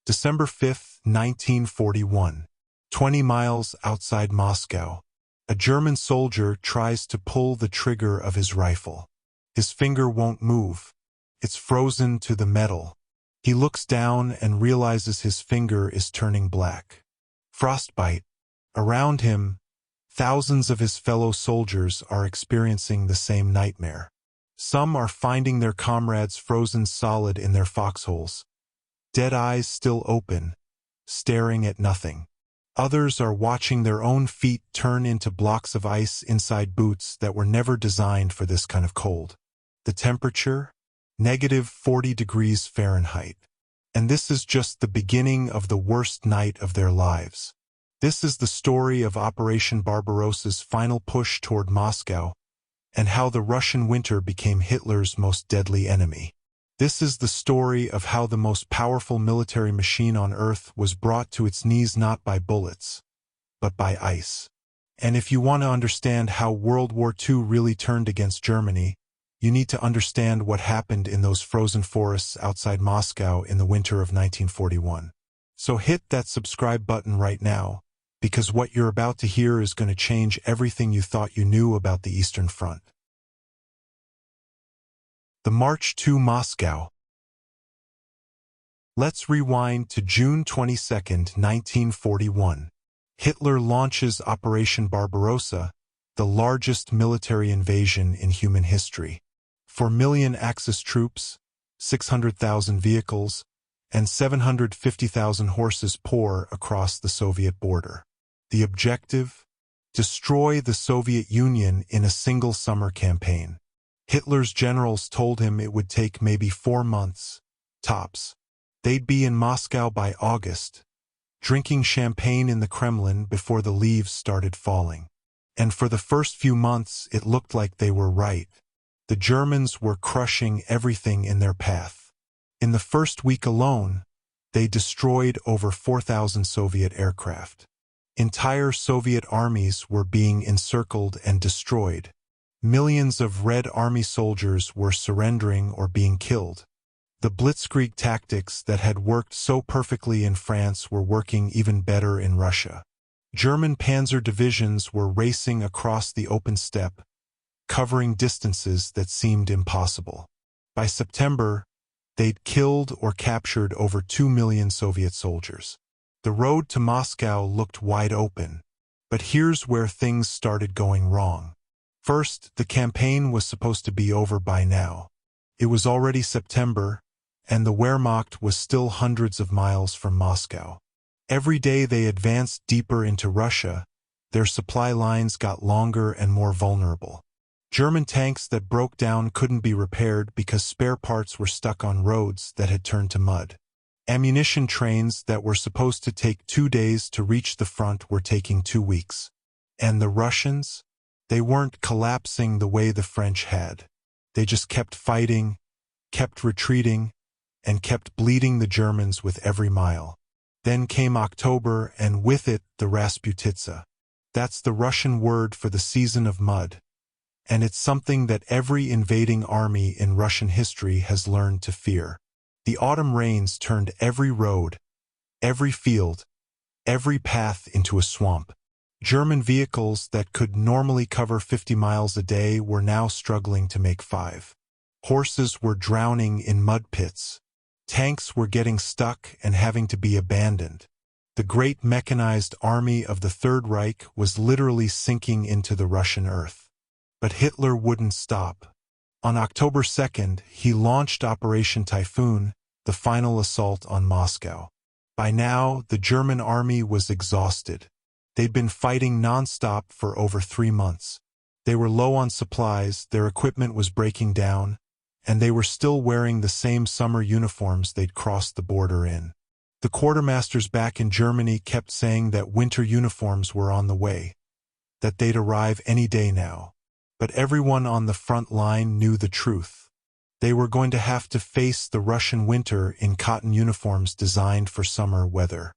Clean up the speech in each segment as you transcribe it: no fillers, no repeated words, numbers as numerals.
December 5, 1941. 20 miles outside Moscow. A German soldier tries to pull the trigger of his rifle. His finger won't move. It's frozen to the metal. He looks down and realizes his finger is turning black. Frostbite. Around him, thousands of his fellow soldiers are experiencing the same nightmare. Some are finding their comrades frozen solid in their foxholes, dead eyes still open, staring at nothing. Others are watching their own feet turn into blocks of ice inside boots that were never designed for this kind of cold. The temperature? -40 degrees Fahrenheit. And this is just the beginning of the worst night of their lives. This is the story of Operation Barbarossa's final push toward Moscow, and how the Russian winter became Hitler's most deadly enemy. This is the story of how the most powerful military machine on Earth was brought to its knees not by bullets, but by ice. And if you want to understand how World War II really turned against Germany, you need to understand what happened in those frozen forests outside Moscow in the winter of 1941. So hit that subscribe button right now, because what you're about to hear is going to change everything you thought you knew about the Eastern Front. The March to Moscow. Let's rewind to June 22, 1941. Hitler launches Operation Barbarossa, the largest military invasion in human history. 4 million Axis troops, 600,000 vehicles, and 750,000 horses pour across the Soviet border. The objective? Destroy the Soviet Union in a single summer campaign. Hitler's generals told him it would take maybe 4 months, tops. They'd be in Moscow by August, drinking champagne in the Kremlin before the leaves started falling. And for the first few months, it looked like they were right. The Germans were crushing everything in their path. In the first week alone, they destroyed over 4,000 Soviet aircraft. Entire Soviet armies were being encircled and destroyed. Millions of Red Army soldiers were surrendering or being killed. The blitzkrieg tactics that had worked so perfectly in France were working even better in Russia. German panzer divisions were racing across the open steppe, covering distances that seemed impossible. By September, they'd killed or captured over 2 million Soviet soldiers. The road to Moscow looked wide open, but here's where things started going wrong. First, the campaign was supposed to be over by now. It was already September, and the Wehrmacht was still hundreds of miles from Moscow. Every day they advanced deeper into Russia, their supply lines got longer and more vulnerable. German tanks that broke down couldn't be repaired because spare parts were stuck on roads that had turned to mud. Ammunition trains that were supposed to take 2 days to reach the front were taking 2 weeks. And the Russians? They weren't collapsing the way the French had. They just kept fighting, kept retreating, and kept bleeding the Germans with every mile. Then came October, and with it the Rasputitsa. That's the Russian word for the season of mud. And it's something that every invading army in Russian history has learned to fear. The autumn rains turned every road, every field, every path into a swamp. German vehicles that could normally cover 50 miles a day were now struggling to make 5. Horses were drowning in mud pits. Tanks were getting stuck and having to be abandoned. The great mechanized army of the Third Reich was literally sinking into the Russian earth. But Hitler wouldn't stop. On October 2nd, he launched Operation Typhoon, the final assault on Moscow. By now, the German army was exhausted. They'd been fighting non-stop for over 3 months. They were low on supplies, their equipment was breaking down, and they were still wearing the same summer uniforms they'd crossed the border in. The quartermasters back in Germany kept saying that winter uniforms were on the way, that they'd arrive any day now. But everyone on the front line knew the truth. They were going to have to face the Russian winter in cotton uniforms designed for summer weather.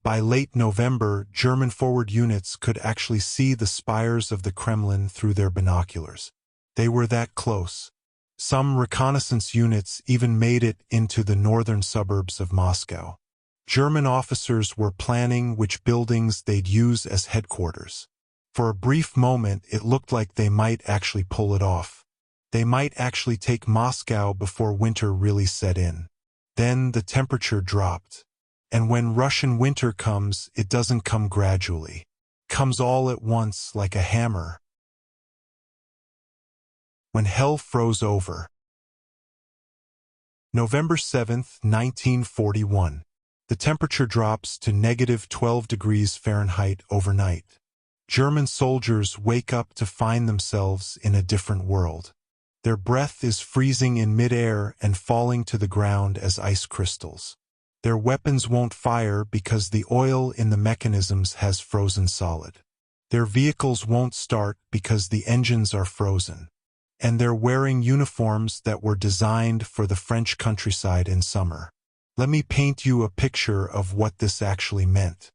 By late November, German forward units could actually see the spires of the Kremlin through their binoculars. They were that close. Some reconnaissance units even made it into the northern suburbs of Moscow. German officers were planning which buildings they'd use as headquarters. For a brief moment, it looked like they might actually pull it off. They might actually take Moscow before winter really set in. Then the temperature dropped. And when Russian winter comes, it doesn't come gradually. It comes all at once like a hammer. When hell froze over. November 7, 1941. The temperature drops to -12 degrees Fahrenheit overnight. German soldiers wake up to find themselves in a different world. Their breath is freezing in midair and falling to the ground as ice crystals. Their weapons won't fire because the oil in the mechanisms has frozen solid. Their vehicles won't start because the engines are frozen. And they're wearing uniforms that were designed for the French countryside in summer. Let me paint you a picture of what this actually meant.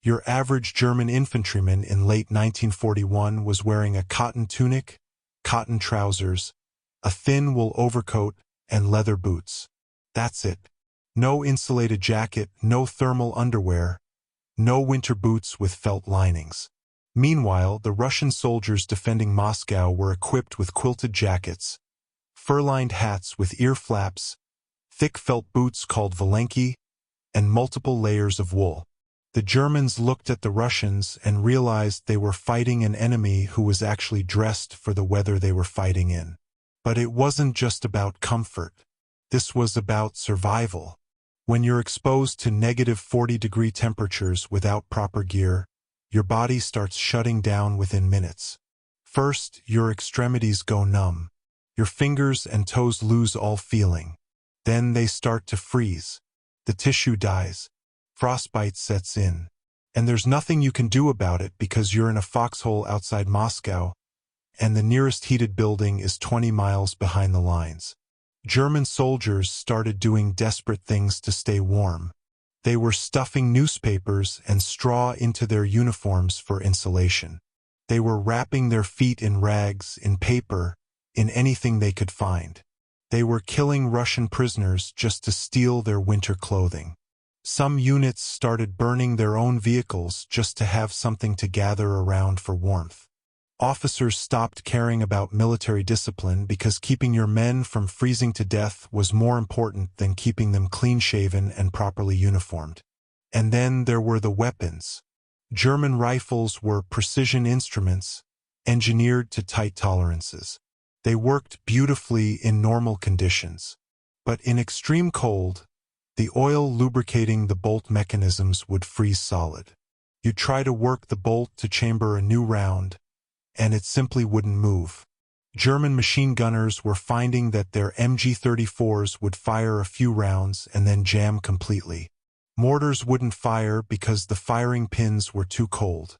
Your average German infantryman in late 1941 was wearing a cotton tunic, cotton trousers, a thin wool overcoat, and leather boots. That's it. No insulated jacket, no thermal underwear, no winter boots with felt linings. Meanwhile, the Russian soldiers defending Moscow were equipped with quilted jackets, fur-lined hats with ear flaps, thick felt boots called valenki, and multiple layers of wool. The Germans looked at the Russians and realized they were fighting an enemy who was actually dressed for the weather they were fighting in. But it wasn't just about comfort. This was about survival. When you're exposed to -40-degree temperatures without proper gear, your body starts shutting down within minutes. First, your extremities go numb. Your fingers and toes lose all feeling. Then they start to freeze. The tissue dies. Frostbite sets in. And there's nothing you can do about it because you're in a foxhole outside Moscow, and the nearest heated building is 20 miles behind the lines. German soldiers started doing desperate things to stay warm. They were stuffing newspapers and straw into their uniforms for insulation. They were wrapping their feet in rags, in paper, in anything they could find. They were killing Russian prisoners just to steal their winter clothing. Some units started burning their own vehicles just to have something to gather around for warmth. Officers stopped caring about military discipline because keeping your men from freezing to death was more important than keeping them clean-shaven and properly uniformed. And then there were the weapons. German rifles were precision instruments, engineered to tight tolerances. They worked beautifully in normal conditions. But in extreme cold, the oil lubricating the bolt mechanisms would freeze solid. You'd try to work the bolt to chamber a new round, and it simply wouldn't move. German machine gunners were finding that their MG-34s would fire a few rounds and then jam completely. Mortars wouldn't fire because the firing pins were too cold.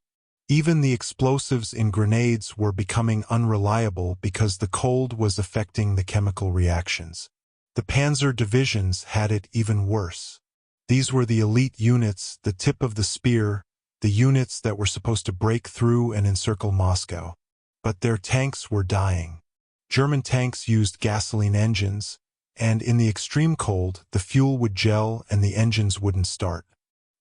Even the explosives in grenades were becoming unreliable because the cold was affecting the chemical reactions. The Panzer divisions had it even worse. These were the elite units, the tip of the spear, the units that were supposed to break through and encircle Moscow. But their tanks were dying. German tanks used gasoline engines, and in the extreme cold, the fuel would gel and the engines wouldn't start.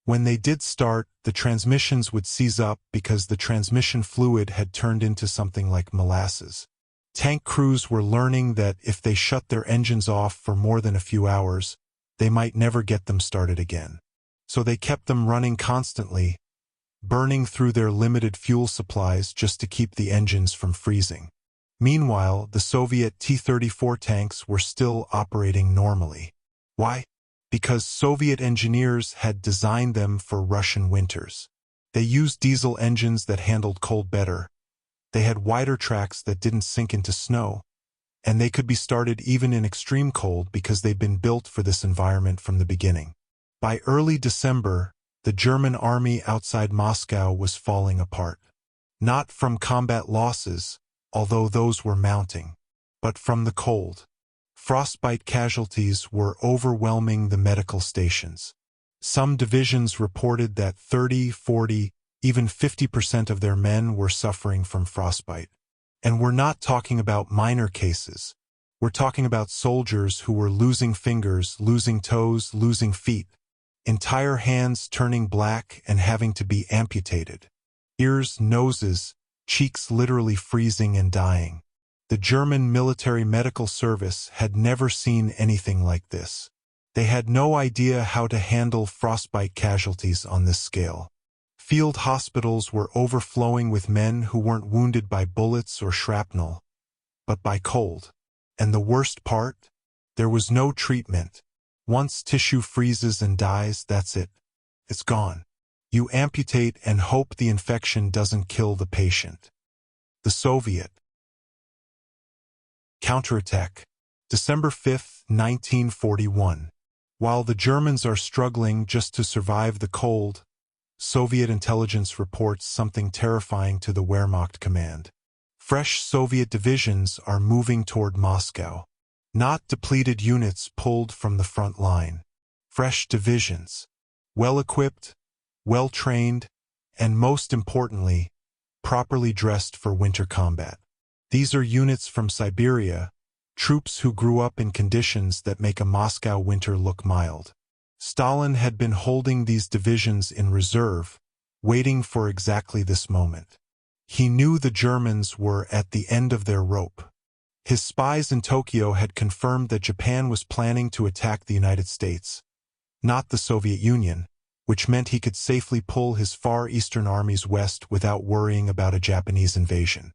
When they did start, the transmissions would seize up because the transmission fluid had turned into something like molasses. Tank crews were learning that if they shut their engines off for more than a few hours, they might never get them started again. So they kept them running constantly, burning through their limited fuel supplies just to keep the engines from freezing. Meanwhile, the Soviet T-34 tanks were still operating normally. Why? Because Soviet engineers had designed them for Russian winters. They used diesel engines that handled cold better. They had wider tracks that didn't sink into snow, and they could be started even in extreme cold because they'd been built for this environment from the beginning. By early December, the German army outside Moscow was falling apart. Not from combat losses, although those were mounting, but from the cold. Frostbite casualties were overwhelming the medical stations. Some divisions reported that 30, 40, even 50% of their men were suffering from frostbite. And we're not talking about minor cases. We're talking about soldiers who were losing fingers, losing toes, losing feet. entire hands turning black and having to be amputated. Ears, noses, cheeks literally freezing and dying. The German military medical service had never seen anything like this. They had no idea how to handle frostbite casualties on this scale. Field hospitals were overflowing with men who weren't wounded by bullets or shrapnel, but by cold. And the worst part? There was no treatment. Once tissue freezes and dies, that's it. It's gone. You amputate and hope the infection doesn't kill the patient. The Soviet counterattack. December 5, 1941. While the Germans are struggling just to survive the cold, Soviet intelligence reports something terrifying to the Wehrmacht command. Fresh Soviet divisions are moving toward Moscow. Not depleted units pulled from the front line. Fresh divisions. Well-equipped, well-trained, and most importantly, properly dressed for winter combat. These are units from Siberia, troops who grew up in conditions that make a Moscow winter look mild. Stalin had been holding these divisions in reserve, waiting for exactly this moment. He knew the Germans were at the end of their rope. His spies in Tokyo had confirmed that Japan was planning to attack the United States, not the Soviet Union, which meant he could safely pull his Far Eastern armies west without worrying about a Japanese invasion.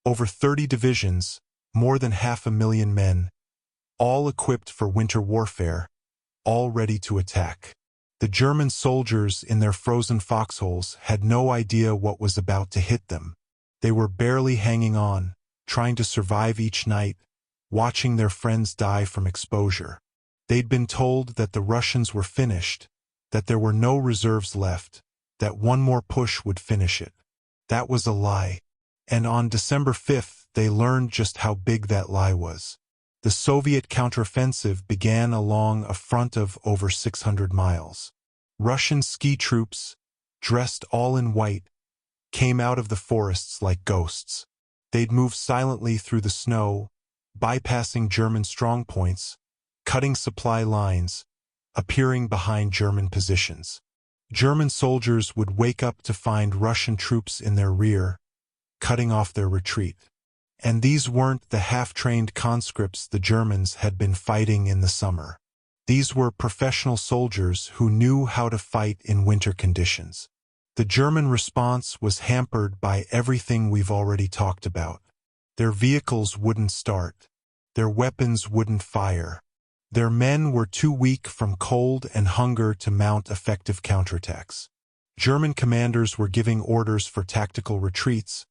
Over 30 divisions, more than 500,000 men, all equipped for winter warfare, all ready to attack. The German soldiers in their frozen foxholes had no idea what was about to hit them. They were barely hanging on, trying to survive each night, watching their friends die from exposure. They'd been told that the Russians were finished, that there were no reserves left, that one more push would finish it. That was a lie. And on December 5th, they learned just how big that lie was. The Soviet counteroffensive began along a front of over 600 miles. Russian ski troops, dressed all in white, came out of the forests like ghosts. They'd move silently through the snow, bypassing German strongpoints, cutting supply lines, appearing behind German positions. German soldiers would wake up to find Russian troops in their rear, cutting off their retreat. And these weren't the half-trained conscripts the Germans had been fighting in the summer. These were professional soldiers who knew how to fight in winter conditions. The German response was hampered by everything we've already talked about. Their vehicles wouldn't start. Their weapons wouldn't fire. Their men were too weak from cold and hunger to mount effective counterattacks. German commanders were giving orders for tactical retreats,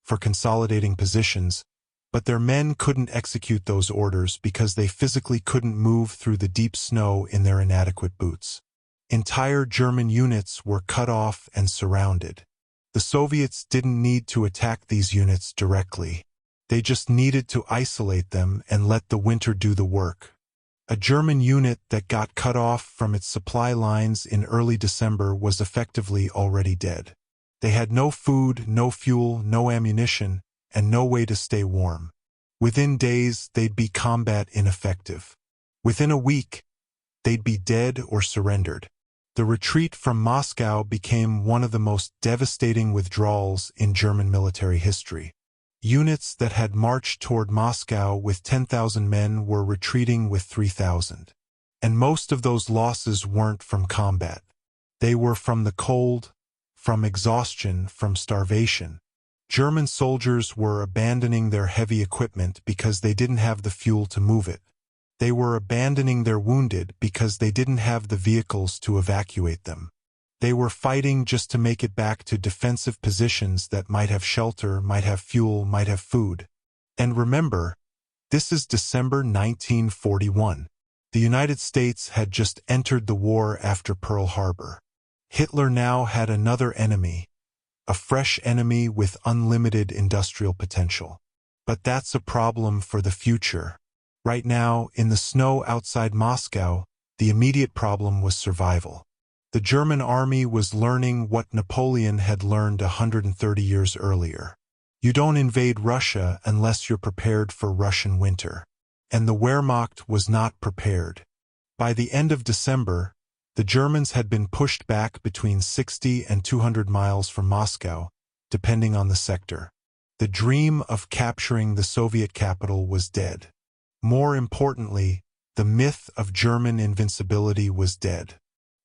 for consolidating positions, but their men couldn't execute those orders because they physically couldn't move through the deep snow in their inadequate boots. Entire German units were cut off and surrounded. The Soviets didn't need to attack these units directly. They just needed to isolate them and let the winter do the work. A German unit that got cut off from its supply lines in early December was effectively already dead. They had no food, no fuel, no ammunition, and no way to stay warm. Within days, they'd be combat ineffective. Within a week, they'd be dead or surrendered. The retreat from Moscow became one of the most devastating withdrawals in German military history. Units that had marched toward Moscow with 10,000 men were retreating with 3,000. And most of those losses weren't from combat. They were from the cold, from exhaustion, from starvation. German soldiers were abandoning their heavy equipment because they didn't have the fuel to move it. They were abandoning their wounded because they didn't have the vehicles to evacuate them. They were fighting just to make it back to defensive positions that might have shelter, might have fuel, might have food. And remember, this is December 1941. The United States had just entered the war after Pearl Harbor. Hitler now had another enemy, a fresh enemy with unlimited industrial potential. But that's a problem for the future. Right now, in the snow outside Moscow, the immediate problem was survival. The German army was learning what Napoleon had learned 130 years earlier. You don't invade Russia unless you're prepared for Russian winter. And the Wehrmacht was not prepared. By the end of December, The Germans had been pushed back between 60 and 200 miles from Moscow, depending on the sector. The dream of capturing the Soviet capital was dead. More importantly, the myth of German invincibility was dead.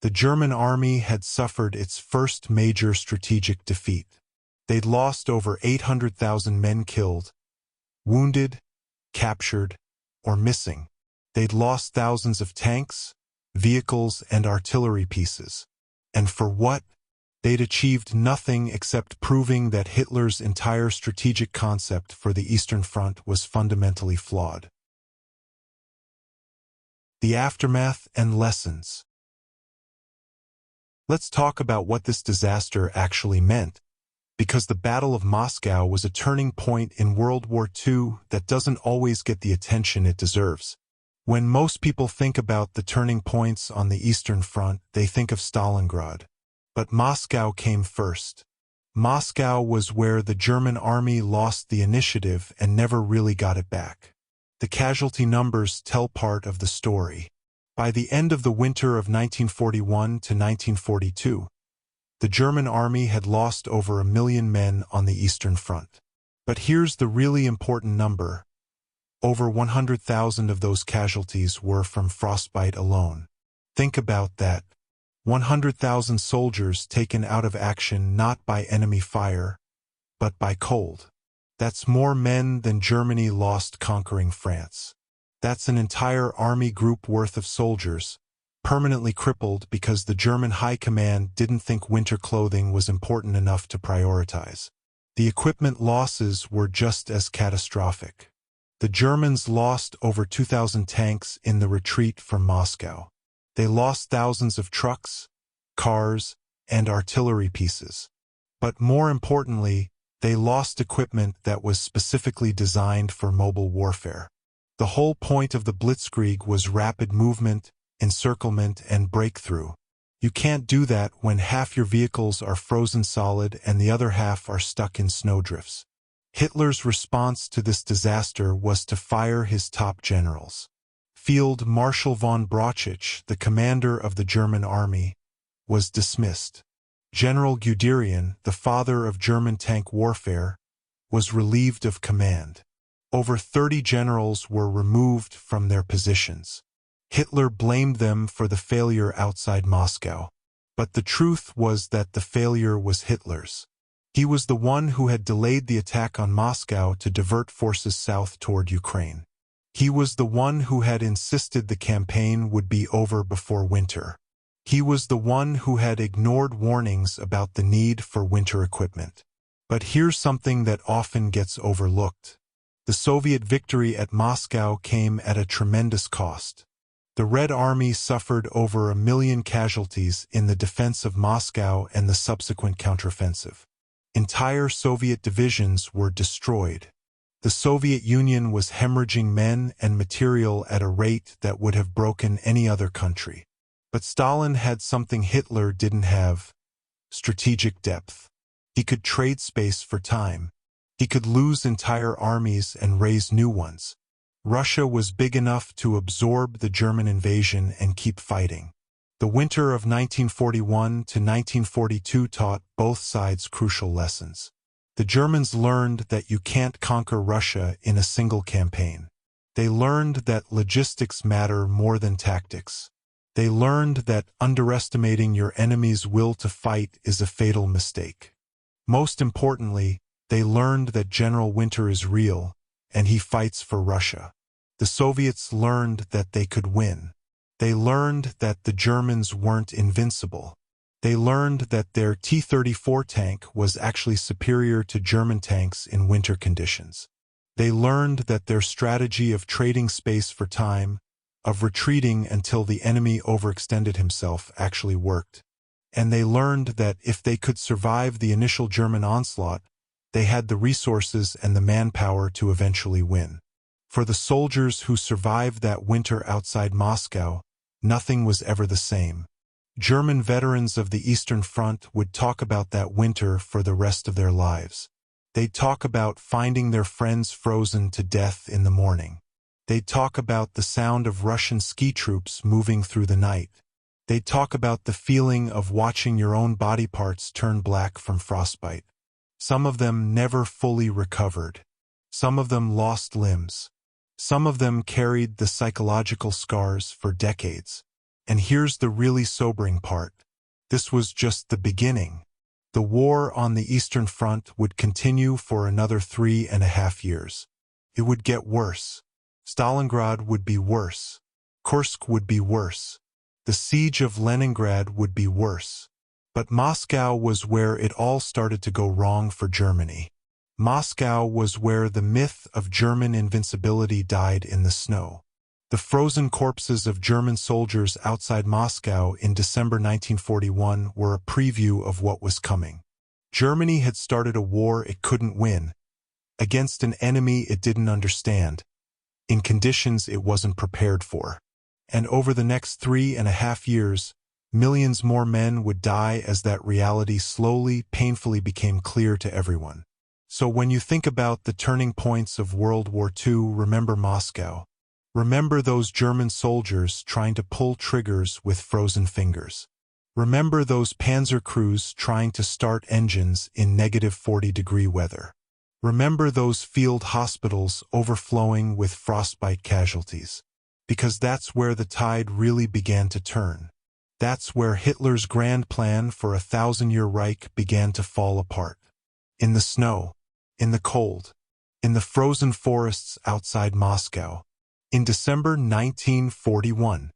The German army had suffered its first major strategic defeat. They'd lost over 800,000 men killed, wounded, captured, or missing. They'd lost thousands of tanks, vehicles, and artillery pieces. And for what? They'd achieved nothing except proving that Hitler's entire strategic concept for the Eastern Front was fundamentally flawed. The aftermath and lessons. Let's talk about what this disaster actually meant, because the Battle of Moscow was a turning point in World War II that doesn't always get the attention it deserves. When most people think about the turning points on the Eastern Front, they think of Stalingrad. But Moscow came first. Moscow was where the German army lost the initiative and never really got it back. The casualty numbers tell part of the story. By the end of the winter of 1941 to 1942, the German army had lost over 1 million men on the Eastern Front. But here's the really important number. Over 100,000 of those casualties were from frostbite alone. Think about that. 100,000 soldiers taken out of action not by enemy fire, but by cold. That's more men than Germany lost conquering France. That's an entire army group worth of soldiers, permanently crippled because the German high command didn't think winter clothing was important enough to prioritize. The equipment losses were just as catastrophic. The Germans lost over 2,000 tanks in the retreat from Moscow. They lost thousands of trucks, cars, and artillery pieces. But more importantly, they lost equipment that was specifically designed for mobile warfare. The whole point of the Blitzkrieg was rapid movement, encirclement, and breakthrough. You can't do that when half your vehicles are frozen solid and the other half are stuck in snowdrifts. Hitler's response to this disaster was to fire his top generals. Field Marshal von Brauchitsch, the commander of the German army, was dismissed. General Guderian, the father of German tank warfare, was relieved of command. Over 30 generals were removed from their positions. Hitler blamed them for the failure outside Moscow. But the truth was that the failure was Hitler's. He was the one who had delayed the attack on Moscow to divert forces south toward Ukraine. He was the one who had insisted the campaign would be over before winter. He was the one who had ignored warnings about the need for winter equipment. But here's something that often gets overlooked. The Soviet victory at Moscow came at a tremendous cost. The Red Army suffered over 1 million casualties in the defense of Moscow and the subsequent counteroffensive. Entire Soviet divisions were destroyed. The Soviet Union was hemorrhaging men and material at a rate that would have broken any other country. But Stalin had something Hitler didn't have: strategic depth. He could trade space for time. He could lose entire armies and raise new ones. Russia was big enough to absorb the German invasion and keep fighting. The winter of 1941 to 1942 taught both sides crucial lessons. The Germans learned that you can't conquer Russia in a single campaign. They learned that logistics matter more than tactics. They learned that underestimating your enemy's will to fight is a fatal mistake. Most importantly, they learned that General Winter is real, and he fights for Russia. The Soviets learned that they could win. They learned that the Germans weren't invincible. They learned that their T-34 tank was actually superior to German tanks in winter conditions. They learned that their strategy of trading space for time, of retreating until the enemy overextended himself, actually worked. And they learned that if they could survive the initial German onslaught, they had the resources and the manpower to eventually win. For the soldiers who survived that winter outside Moscow, nothing was ever the same. German veterans of the Eastern Front would talk about that winter for the rest of their lives. They'd talk about finding their friends frozen to death in the morning. They'd talk about the sound of Russian ski troops moving through the night. They'd talk about the feeling of watching your own body parts turn black from frostbite. Some of them never fully recovered. Some of them lost limbs. Some of them carried the psychological scars for decades. And here's the really sobering part. This was just the beginning. The war on the Eastern Front would continue for another 3.5 years. It would get worse. Stalingrad would be worse. Kursk would be worse. The siege of Leningrad would be worse. But Moscow was where it all started to go wrong for Germany. Moscow was where the myth of German invincibility died in the snow. The frozen corpses of German soldiers outside Moscow in December 1941 were a preview of what was coming. Germany had started a war it couldn't win, against an enemy it didn't understand, in conditions it wasn't prepared for. And over the next 3.5 years, millions more men would die as that reality slowly, painfully became clear to everyone. So when you think about the turning points of World War II, remember Moscow. Remember those German soldiers trying to pull triggers with frozen fingers. Remember those panzer crews trying to start engines in -40-degree weather. Remember those field hospitals overflowing with frostbite casualties. Because that's where the tide really began to turn. That's where Hitler's grand plan for a 1,000-year Reich began to fall apart. In the snow, in the cold, in the frozen forests outside Moscow. In December 1941,